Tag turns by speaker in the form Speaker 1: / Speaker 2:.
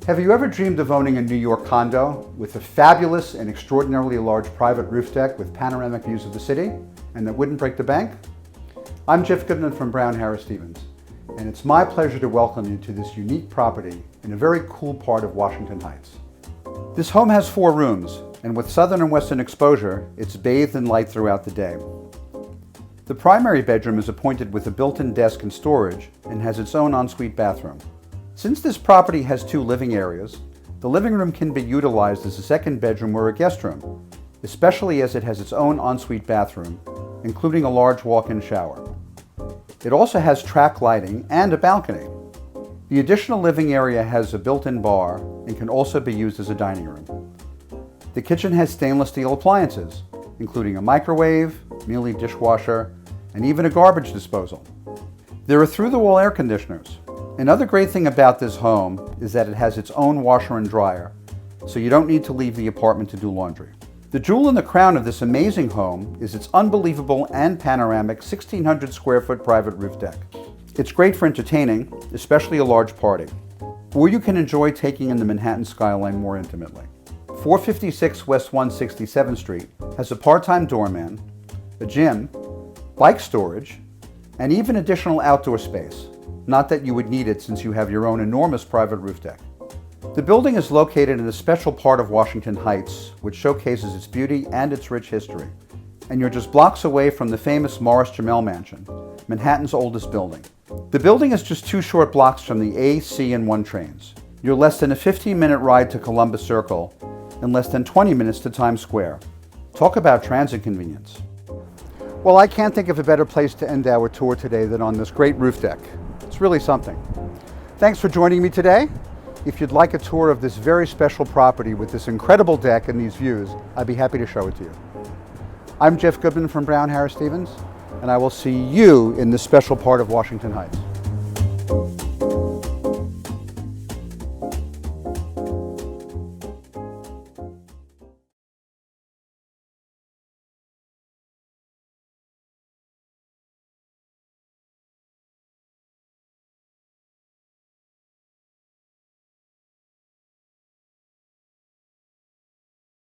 Speaker 1: Have you ever dreamed of owning a New York condo with a fabulous and extraordinarily large private roof deck with panoramic views of the city and that wouldn't break the bank? I'm Jeff Goodman from Brown Harris Stevens, and it's my pleasure to welcome you to this unique property in a very cool part of Washington Heights. This home has 4 rooms, and with southern and western exposure, it's bathed in light throughout the day. The primary bedroom is appointed with a built-in desk and storage and has its own ensuite bathroom. Since this property has 2 living areas, the living room can be utilized as a second bedroom or a guest room, especially as it has its own ensuite bathroom, including a large walk-in shower. It also has track lighting and a balcony. The additional living area has a built-in bar and can also be used as a dining room. The kitchen has stainless steel appliances, including a microwave, Miele dishwasher, and even a garbage disposal. There are through-the-wall air conditioners. Another great thing about this home is that it has its own washer and dryer, so you don't need to leave the apartment to do laundry. The jewel in the crown of this amazing home is its unbelievable and panoramic 1,600 square foot private roof deck. It's great for entertaining, especially a large party, or you can enjoy taking in the Manhattan skyline more intimately. 456 West 167th Street has a part-time doorman, a gym, bike storage, and even additional outdoor space. Not that you would need it since you have your own enormous private roof deck. The building is located in a special part of Washington Heights, which showcases its beauty and its rich history. And you're just blocks away from the famous Morris Jamel Mansion, Manhattan's oldest building. The building is just 2 short blocks from the A, C, and 1 trains. You're less than a 15-minute ride to Columbus Circle and less than 20 minutes to Times Square. Talk about transit convenience. Well, I can't think of a better place to end our tour today than on this great roof deck. It's really something. Thanks for joining me today. If you'd like a tour of this very special property with this incredible deck and these views, I'd be happy to show it to you. I'm Jeff Goodman from Brown Harris Stevens, and I will see you in this special part of Washington Heights.